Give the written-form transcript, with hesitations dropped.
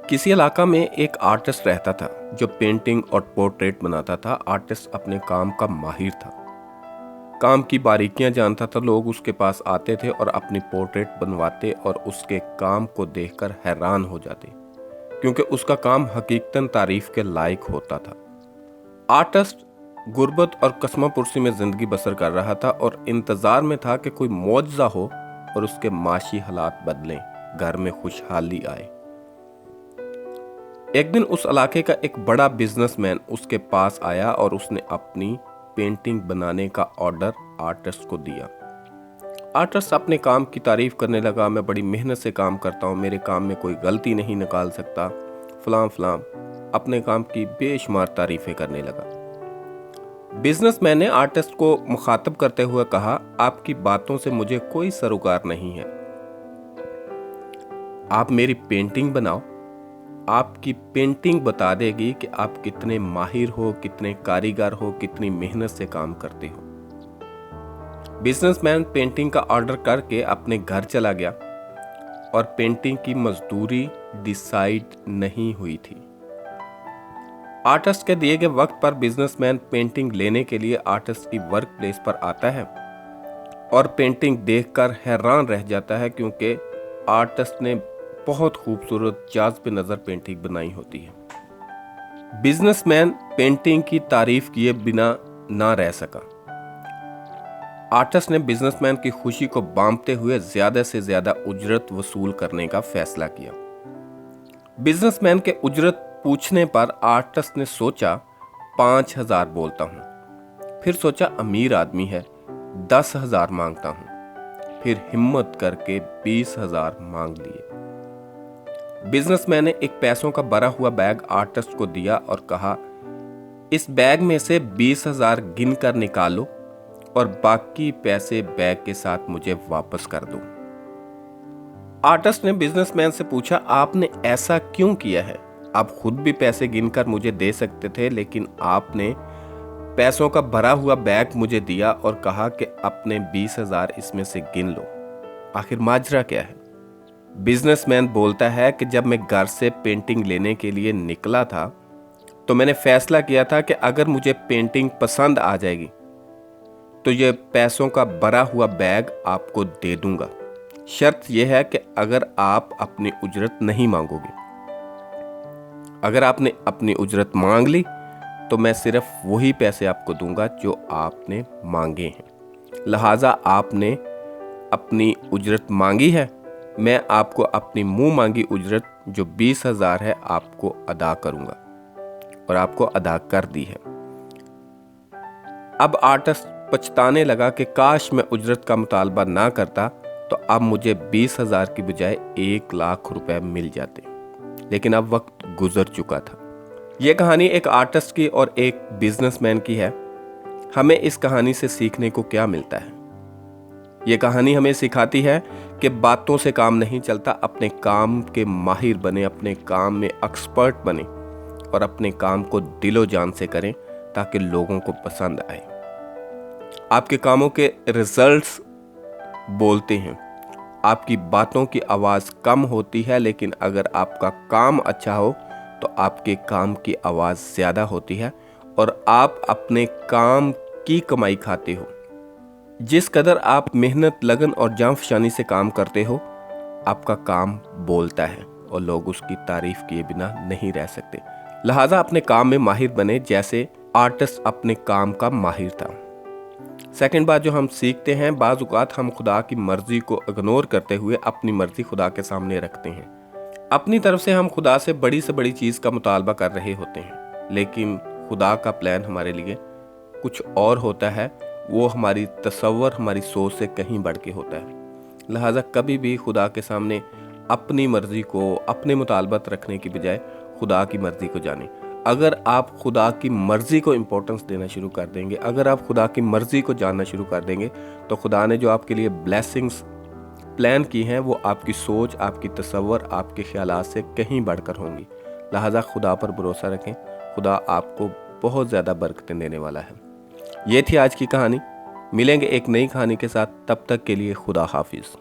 किसी इलाका में एक आर्टिस्ट रहता था जो पेंटिंग और पोर्ट्रेट बनाता था। आर्टिस्ट अपने काम का माहिर था, काम की बारीकियां जानता था। लोग उसके पास आते थे और अपनी पोर्ट्रेट बनवाते और उसके काम को देखकर हैरान हो जाते, क्योंकि उसका काम हकीकतन तारीफ के लायक होता था। आर्टिस्ट गुर्बत और कसमापुरसी में जिंदगी बसर कर रहा था और इंतजार में था कि कोई मुआवजा हो और उसके माशी हालात बदलें, घर में खुशहाली आए। एक दिन उस इलाके का एक बड़ा बिजनेसमैन उसके पास आया और उसने अपनी पेंटिंग बनाने का ऑर्डर आर्टिस्ट को दिया। आर्टिस्ट अपने काम की तारीफ करने लगा। मैं बड़ी मेहनत से काम करता हूँ, मेरे काम में कोई गलती नहीं निकाल सकता, फलां फलां अपने काम की बेशुमार तारीफें करने लगा। बिजनेसमैन ने आर्टिस्ट को मुखातब करते हुए कहा, आपकी बातों से मुझे कोई सरोकार नहीं है। आप मेरी पेंटिंग बनाओ, आपकी पेंटिंग बता देगी कि आप कितने माहिर हो, कितने कारीगर हो, कितनी मेहनत से काम करते हो। बिजनेसमैन पेंटिंग का ऑर्डर करके अपने घर चला गया और पेंटिंग की मजदूरी डिसाइड नहीं हुई थी। आर्टिस्ट के दिए गए वक्त पर बिजनेसमैन पेंटिंग लेने के लिए आर्टिस्ट की वर्क प्लेस पर आता है और पेंटिंग देखकर हैरान रह जाता है, क्योंकि आर्टिस्ट ने बहुत खूबसूरत जाज़ब नज़र पेंटिंग बनाई होती है। बिजनेसमैन पेंटिंग की तारीफ किए बिना ना रह सका। आर्टिस्ट ने बिजनेसमैन की खुशी को बांपते हुए ज्यादा से ज्यादा उजरत वसूल करने का फैसला किया। बिजनेसमैन के उजरत पूछने पर आर्टिस्ट ने सोचा 5,000 बोलता हूं, फिर सोचा अमीर आदमी है 10,000 मांगता हूं, फिर हिम्मत करके 20,000 मांग लिए। बिजनेसमैन ने एक पैसों का भरा हुआ बैग आर्टिस्ट को दिया और कहा, इस बैग में से 20,000 गिन कर निकालो और बाकी पैसे बैग के साथ मुझे वापस कर दो। आर्टिस्ट ने बिजनेसमैन से पूछा, आपने ऐसा क्यों किया है? आप खुद भी पैसे गिनकर मुझे दे सकते थे, लेकिन आपने पैसों का भरा हुआ बैग मुझे दिया और कहा कि अपने 20,000 इसमें से गिन लो। आखिर माजरा क्या है? बिजनेसमैन बोलता है कि जब मैं घर से पेंटिंग लेने के लिए निकला था तो मैंने फैसला किया था कि अगर मुझे पेंटिंग पसंद आ जाएगी तो ये पैसों का भरा हुआ बैग आपको दे दूंगा। शर्त यह है कि अगर आप अपनी उजरत नहीं मांगोगे। अगर आपने अपनी उजरत मांग ली तो मैं सिर्फ वही पैसे आपको दूंगा जो आपने मांगे हैं। लिहाजा आपने अपनी उजरत मांगी है, मैं आपको अपनी मुंह मांगी उजरत जो 20,000 है आपको अदा करूंगा, और आपको अदा कर दी है। अब आर्टिस्ट पछताने लगा कि काश मैं उजरत का मुतालबा ना करता तो अब मुझे 20,000 की बजाय 1,00,000 रुपए मिल जाते, लेकिन अब वक्त गुजर चुका था। यह कहानी एक आर्टिस्ट की और एक बिजनेसमैन की है। हमें इस कहानी से सीखने को क्या मिलता है? यह कहानी हमें सिखाती है कि बातों से काम नहीं चलता। अपने काम के माहिर बने, अपने काम में एक्सपर्ट बने और अपने काम को दिलो जान से करें ताकि लोगों को पसंद आए। आपके कामों के रिजल्ट्स बोलते हैं। आपकी बातों की आवाज कम होती है, लेकिन अगर आपका काम अच्छा हो तो आपके काम की आवाज ज्यादा होती है और आप अपने काम की कमाई खाते हो। जिस कदर आप मेहनत, लगन और जांफशानी से काम करते हो, आपका काम बोलता है और लोग उसकी तारीफ किए बिना नहीं रह सकते। लिहाजा अपने काम में माहिर बने जैसे आर्टिस्ट अपने काम का माहिर था। सेकंड बात जो हम सीखते हैं, बाज़ औक़ात हम खुदा की मर्जी को इग्नोर करते हुए अपनी मर्जी खुदा के सामने रखते हैं। अपनी तरफ से हम खुदा से बड़ी चीज़ का मुतालबा कर रहे होते हैं, लेकिन खुदा का प्लान हमारे लिए कुछ और होता है। वो हमारी तसव्वुर, हमारी सोच से कहीं बढ़ के होता है। लिहाजा कभी भी खुदा के सामने अपनी मर्जी को, अपने मुतालबत रखने की बजाय खुदा की मर्जी को जानें। अगर आप खुदा की मर्जी को इम्पोर्टेंस देना शुरू कर देंगे, अगर आप खुदा की मर्जी को जानना शुरू कर देंगे, तो खुदा ने जो आपके लिए ब्लेसिंग्स प्लान की हैं वो आपकी सोच, आपकी तसव्वुर, आपके ख्यालात से कहीं बढ़कर होंगी। लिहाजा खुदा पर भरोसा रखें, खुदा आपको बहुत ज़्यादा बरकतें देने वाला है। ये थी आज की कहानी। मिलेंगे एक नई कहानी के साथ, तब तक के लिए खुदा हाफिज़।